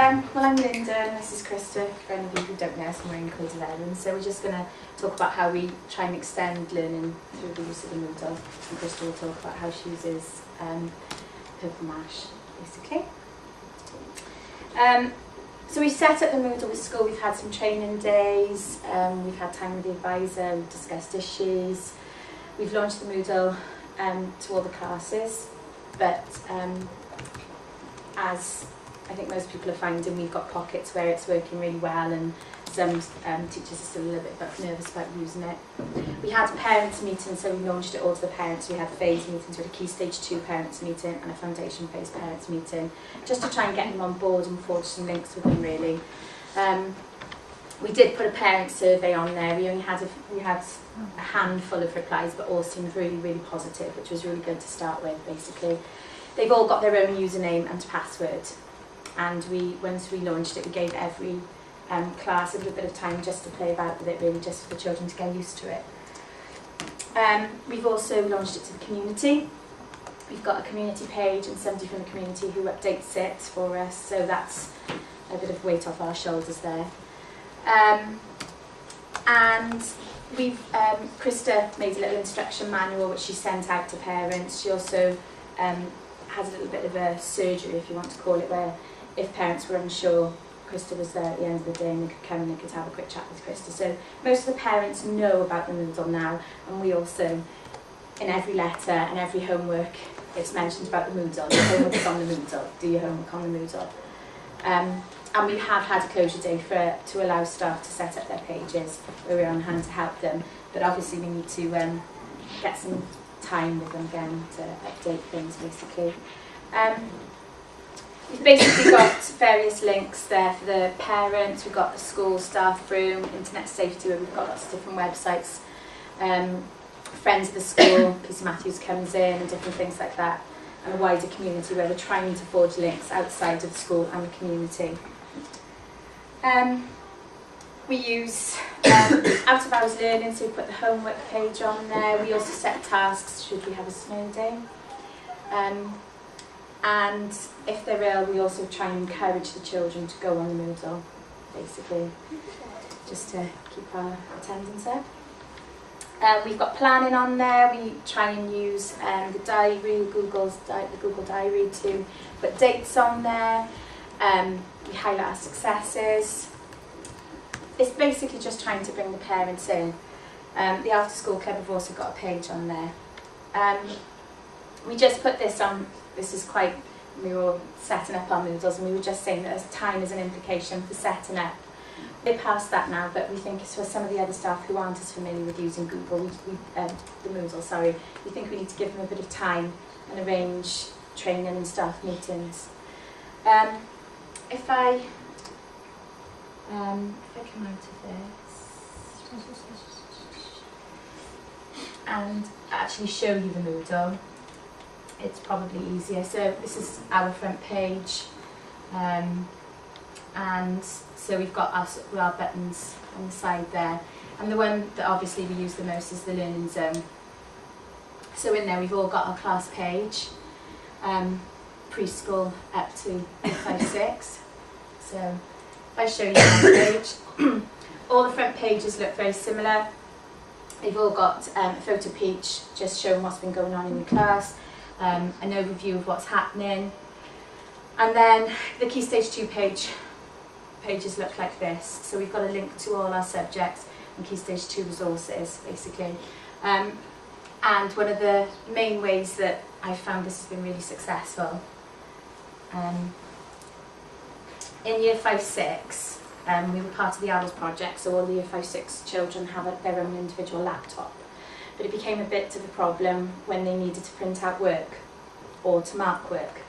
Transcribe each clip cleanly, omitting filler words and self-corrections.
Well, I'm Linda and this is Krista. For any of you who don't know, I'm wearing clothes 11. So we're just going to talk about how we try and extend learning through the use of the Moodle. And Krista will talk about how she uses Purple Mash, basically. So we set up the Moodle with school. We've had some training days, we've had time with the advisor, we've discussed issues. We've launched the Moodle to all the classes, but as I think most people are finding, we've got pockets where it's working really well and some teachers are still a little bit nervous about using it. We had parents meetings, so we launched it all to the parents. We had phase meetings, we had a Key Stage 2 parents meeting and a foundation phase parents meeting, just to try and get them on board and forge some links with them really. We did put a parent survey on there. We had a handful of replies, but all seemed really, really positive, which was really good to start with, basically. They've all got their own username and password. And once we launched it, we gave every class a little bit of time just to play about with it, really, just for the children to get used to it. We've also launched it to the community. We've got a community page and somebody from the community who updates it for us, so that's a bit of weight off our shoulders there. And Krista made a little instruction manual which she sent out to parents. She also has a little bit of a surgery, if you want to call it, where if parents were unsure, Krista was there at the end of the day and they could come and they could have a quick chat with Krista. So most of the parents know about the Moodle now, and we also, in every letter and every homework, it's mentioned about the Moodle. Your homework is on the Moodle. Do your homework on the Moodle. And we have had a closure day to allow staff to set up their pages where we're on hand to help them. But obviously we need to get some time with them again to update things, basically. We've basically got various links there for the parents. We've got the school staff room, internet safety, where we've got lots of different websites. Friends of the school, Peter Matthews comes in, and different things like that. And a wider community where we're trying to forge links outside of the school and the community. We use out of hours learning, so we put the homework page on there. We also set tasks should we have a snow day. And if they're ill, we also try and encourage the children to go on the Moodle, basically, just to keep our attendance up. We've got planning on there. We try and use the diary, the Google Diary, to put dates on there. We highlight our successes. It's basically just trying to bring the parents in. The After School Club have also got a page on there. We just put this on. This is quite. We were all setting up our Moodles, and we were just saying that time is an implication for setting up. We're past that now, but we think it's for some of the other staff who aren't as familiar with using Google, the Moodle, sorry, we think we need to give them a bit of time and arrange training and staff meetings. If I come out of this and actually show you the Moodle, it's probably easier. So this is our front page. And so we've got our buttons on the side there, and the one that obviously we use the most is the Learning Zone. So in there we've all got our class page, preschool up to 5-6. So if I show you that page, all the front pages look very similar. They've all got a photo page just showing what's been going on in the class, an overview of what's happening, and then the Key Stage 2 pages look like this. So we've got a link to all our subjects and Key Stage 2 resources, basically. And one of the main ways that I've found this has been really successful, in Year 5-6, we were part of the Hours project, so all the Year 5-6 children have their own individual laptop. But it became a bit of a problem when they needed to print out work or to mark work.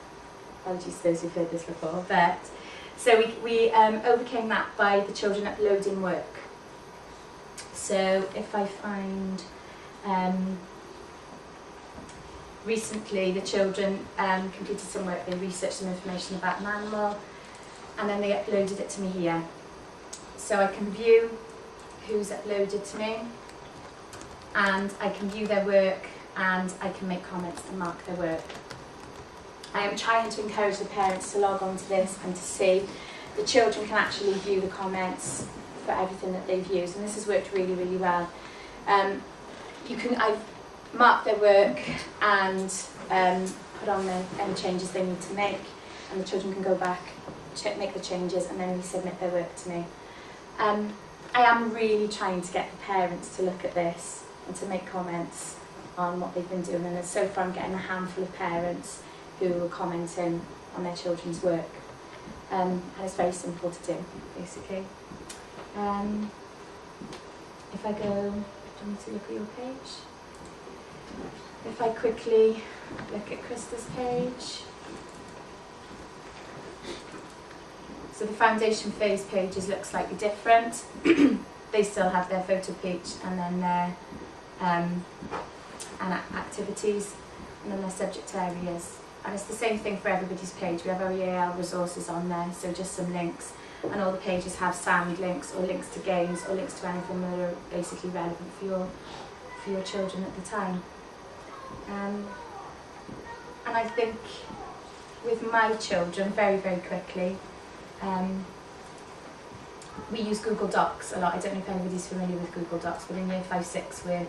Apologies to those who've heard this before, but so we overcame that by the children uploading work. So if I find, recently the children completed some work, they researched some information about an animal, and then they uploaded it to me here. So I can view who's uploaded to me, and I can view their work, and I can make comments and mark their work. I am trying to encourage the parents to log on to this and to see the children can actually view the comments for everything that they've used, and this has worked really, really well. I've marked their work and put on any changes they need to make, and the children can go back, make the changes, and then resubmit their work to me. I am really trying to get the parents to look at this and to make comments on what they've been doing, and so far I'm getting a handful of parents who are commenting on their children's work, and it's very simple to do, basically. If I go, do you want to look at your page? If I quickly look at Krista's page. So the foundation phase pages look slightly different. They still have their photo page and then their activities and then their subject areas. And it's the same thing for everybody's page. We have our EAL resources on there, so just some links. And all the pages have sound links or links to games or links to anything that are basically relevant for your children at the time. And I think with my children, very, very quickly, we use Google Docs a lot. I don't know if anybody's familiar with Google Docs, but in year 5-6 we're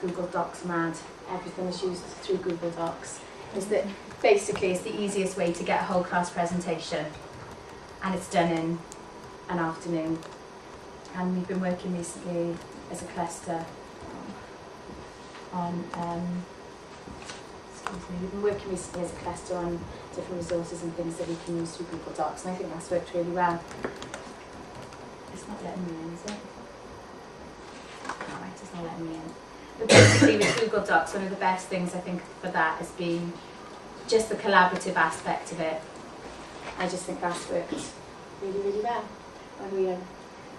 Google Docs mad. Everything is used through Google Docs. Basically it's the easiest way to get a whole class presentation, and it's done in an afternoon. And we've been working recently as a cluster on we've been working recently as a cluster on different resources and things that we can use through Google Docs, and I think that's worked really well. It's not letting me in, is it? Alright, it's not letting me in. But basically with Google Docs, one of the best things I think for that has been just the collaborative aspect of it. I just think that's worked really, really well.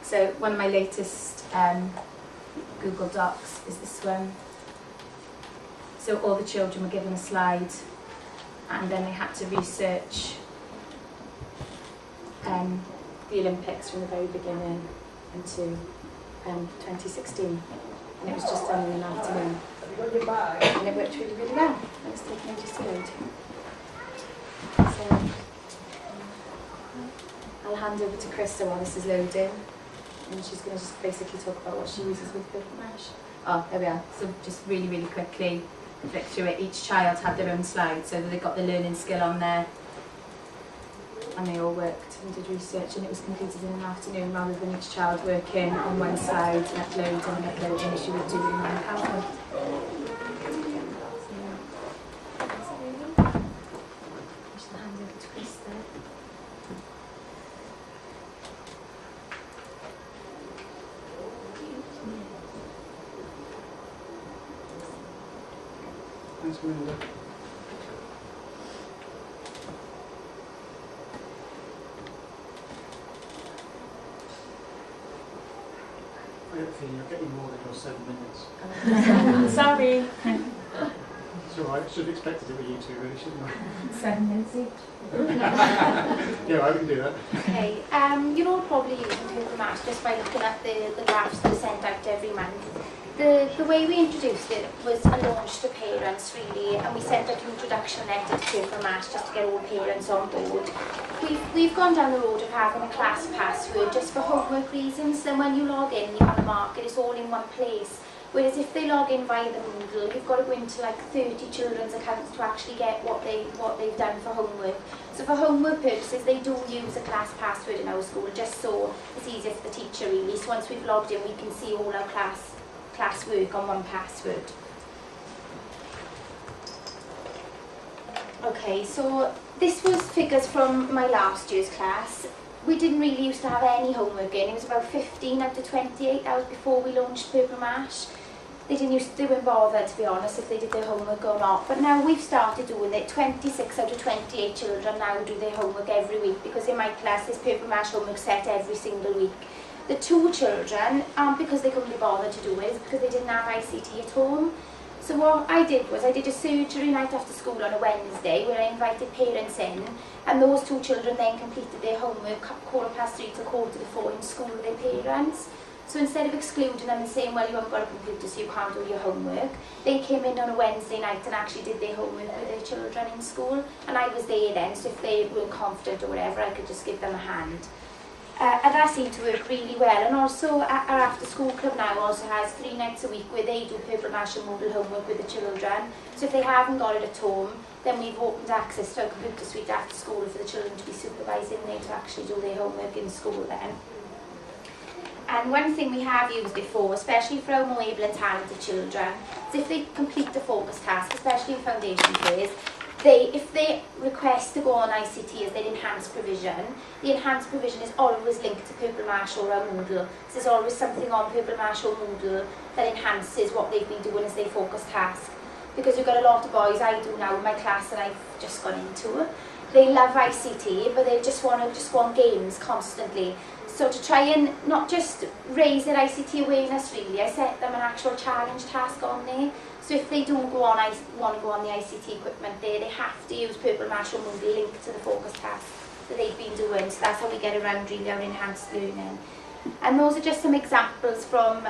So one of my latest Google Docs is this one. So all the children were given a slide, and then they had to research the Olympics from the very beginning into 2016, and it was just done in an afternoon, and it worked really, really well. It's taken ages to load. So I'll hand over to Krista while this is loading, and she's going to just basically talk about what she uses with paper mache. Oh, there we are. So just really, really quickly flick through it. Each child had their own slide, so that they got the learning skill on there, and they all worked and did research, and it was completed in an afternoon rather than each child working on one slide and uploading as you would do in one PowerPoint. Just hand over to Krista. Thanks, Melinda. I get the feeling you're getting more than your 7 minutes. Sorry. It's alright, I should have expected it with you two, really, shouldn't I? 7 minutes each. Yeah, I can do that. Okay, you're all probably using paper mache just by looking at the graphs that are sent out every month. The way we introduced it was a launch to parents, really, and we sent out an introduction letter to paper mache just to get all parents on board. We've gone down the road of having a class password just for homework reasons, and when you log in on the market, it's all in one place. Whereas if they log in via the Moodle, you've got to go into like 30 children's accounts to actually get what they've done for homework. So for homework purposes, they do use a class password in our school, just so it's easier for the teacher, really. So once we've logged in, we can see all our class work on one password. Okay, so this was figures from my last year's class. We didn't really used to have any homework in. It was about 15 out of 28. That was before we launched paper mache. They weren't bothered, to be honest, if they did their homework or not. But now we've started doing it. 26 out of 28 children now do their homework every week, because in my class there's paper mache homework set every single week. The 2 children, because they couldn't be bothered to do it, is because they didn't have ICT at home. So what I did was I did a surgery night after school on a Wednesday where I invited parents in, and those 2 children then completed their homework 3:15 to 4:45 in school with their parents. So instead of excluding them and saying, well, you haven't got a computer so you can't do your homework, they came in on a Wednesday night and actually did their homework with their children in school. And I was there then, so if they weren't confident or whatever, I could just give them a hand. And that seemed to work really well. And also our after school club now also has 3 nights a week where they do Purple Mash and Moodle homework with the children. So if they haven't got it at home, then we've opened access to a computer suite after school for the children to be supervised in there to actually do their homework in school then. And one thing we have used it for, especially for our more able and talented children, is if they complete the focus task, especially in foundation phase, if they request to go on ICT as their enhanced provision, the enhanced provision is always linked to Purple Mash or our Moodle. So there's always something on Purple Mash or Moodle that enhances what they've been doing as their focus task. Because we've got a lot of boys, I do now in my class that I've just gone into, they love ICT, but they just want games constantly. So to try and not just raise their ICT awareness really, I set them an actual challenge task on there. So if they do want to go on the ICT equipment there, they have to use Purple Mash or Moodle linked to the focus task that they've been doing. So that's how we get around really our enhanced learning. And those are just some examples from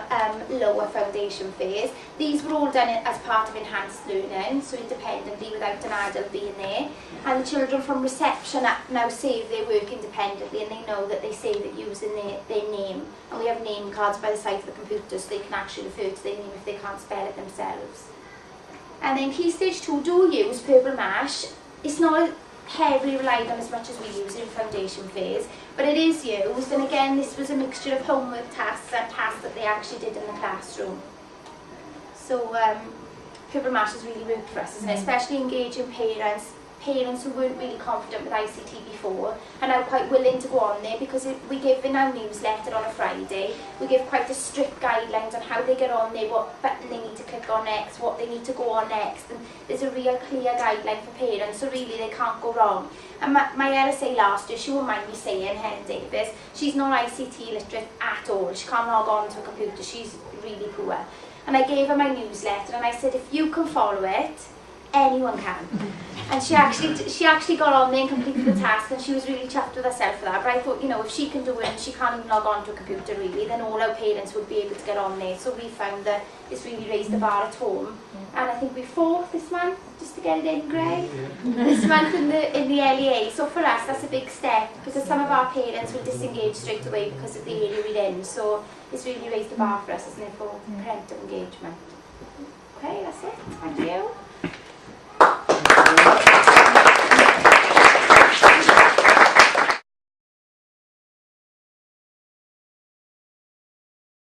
lower foundation phase. These were all done as part of enhanced learning, so independently without an adult being there. And the children from reception now save their work independently, and they know that they save it using their name. And we have name cards by the side of the computer so they can actually refer to their name if they can't spell it themselves. And then Key Stage 2 do use Purple Mash. It's not heavily relied on as much as we use it in foundation phase, but it is used, and again this was a mixture of homework tasks and tasks that they actually did in the classroom. So Purple Mash has really worked for us, isn't it? Especially engaging parents who weren't really confident with ICT before are now quite willing to go on there, because we give in our newsletter on a Friday, we give quite a strict guidelines on how they get on there, what button they need to click on next, what they need to go on next, and there's a real clear guideline for parents, so really they can't go wrong. And my LSA last year, she won't mind me saying, Helen Davis, she's not ICT literate at all, she can't log on to a computer, she's really poor. And I gave her my newsletter and I said, if you can follow it, anyone can. And she actually got on there and completed the task, and she was really chuffed with herself for that. But I thought, you know, if she can do it and she can't even log on to a computer really, then all our parents would be able to get on there. So we found that it's really raised the bar at home. And I think we're 4th this month, just to get it in, Greg. This month in the LEA. So for us, that's a big step, because some of our parents will disengage straight away because of the area we're in. So it's really raised the bar for us, isn't it, for parental engagement. Okay, that's it. Thank you.